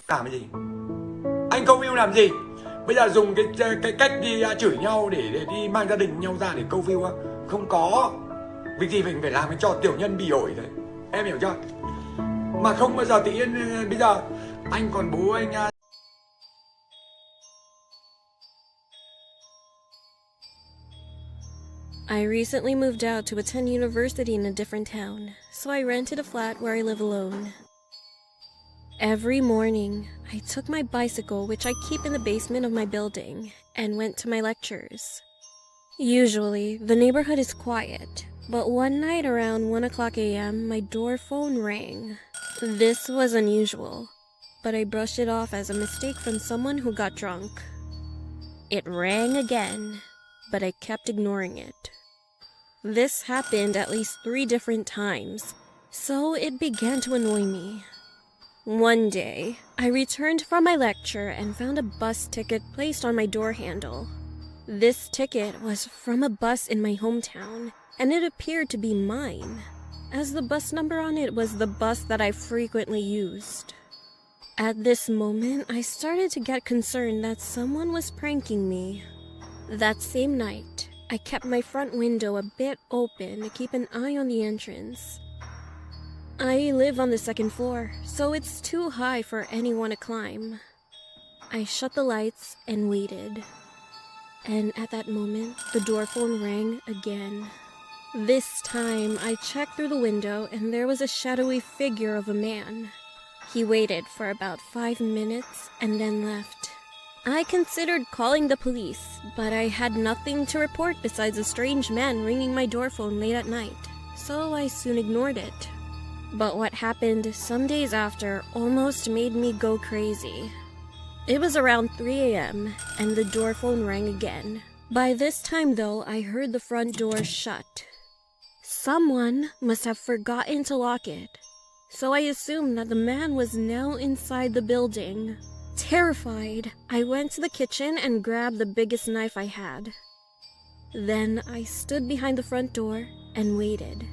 Làm cái gì? Anh câu view làm gì? Bây giờ dùng cái cách đi chửi nhau để đi mang gia đình nhau ra để câu view á? Không có. Việc gì mình phải làm cho tiểu nhân bị ổi đấy. Em hiểu chưa? Mà không bao giờ tự nhiên bây giờ anh còn bố anh I recently moved out to attend university in a different town, so I rented a flat where I live alone. Every morning, I took my bicycle, which I keep in the basement of my building, and went to my lectures. Usually, the neighborhood is quiet, but one night around 1 o'clock a.m., my door phone rang. This was unusual, but I brushed it off as a mistake from someone who got drunk. It rang again, but I kept ignoring it. This happened at least 3 different times, so it began to annoy me. One day, I returned from my lecture and found a bus ticket placed on my door handle. This ticket was from a bus in my hometown, and it appeared to be mine, as the bus number on it was the bus that I frequently used. At this moment, I started to get concerned that someone was pranking me. That same night, I kept my front window a bit open to keep an eye on the entrance. I live on the 2nd floor, so it's too high for anyone to climb. I shut the lights and waited. And at that moment, the door phone rang again. This time, I checked through the window and there was a shadowy figure of a man. He waited for about 5 minutes and then left. I considered calling the police, but I had nothing to report besides a strange man ringing my door phone late at night, so I soon ignored it. But what happened some days after almost made me go crazy. It was around 3 a.m., and the door phone rang again. By this time, though, I heard the front door shut. Someone must have forgotten to lock it, so I assumed that the man was now inside the building. Terrified, I went to the kitchen and grabbed the biggest knife I had. Then I stood behind the front door and waited.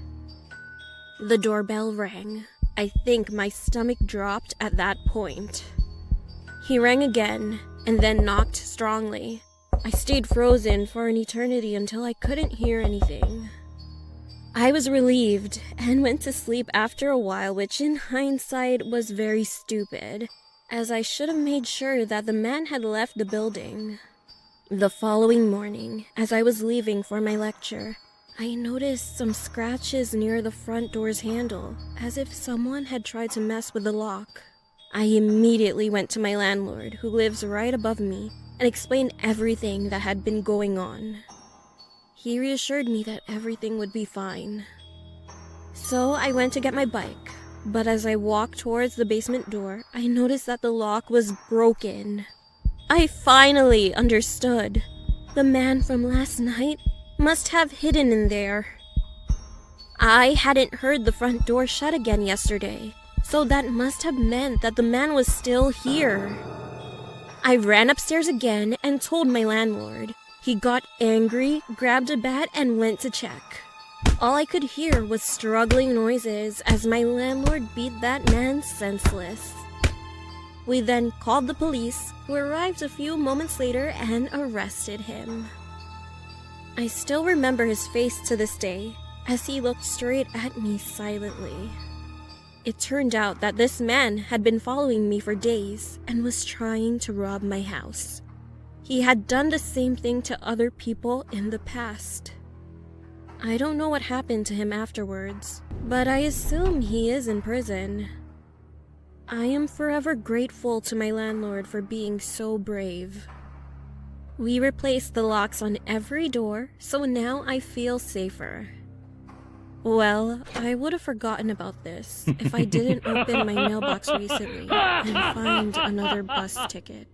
The doorbell rang. I think my stomach dropped at that point. He rang again, and then knocked strongly. I stayed frozen for an eternity until I couldn't hear anything. I was relieved and went to sleep after a while, which in hindsight was very stupid, as I should have made sure that the man had left the building. The following morning, as I was leaving for my lecture, I noticed some scratches near the front door's handle, as if someone had tried to mess with the lock. I immediately went to my landlord, who lives right above me, and explained everything that had been going on. He reassured me that everything would be fine. So I went to get my bike, but as I walked towards the basement door, I noticed that the lock was broken. I finally understood. The man from last night must have hidden in there. I hadn't heard the front door shut again yesterday, so that must have meant that the man was still here. I ran upstairs again and told my landlord. He got angry, grabbed a bat, and went to check. All I could hear was struggling noises as my landlord beat that man senseless. We then called the police, who arrived a few moments later and arrested him. I still remember his face to this day, as he looked straight at me silently. It turned out that this man had been following me for days and was trying to rob my house. He had done the same thing to other people in the past. I don't know what happened to him afterwards, but I assume he is in prison. I am forever grateful to my landlord for being so brave. We replaced the locks on every door, so now I feel safer. Well, I would have forgotten about this if I didn't open my mailbox recently and find another bus ticket.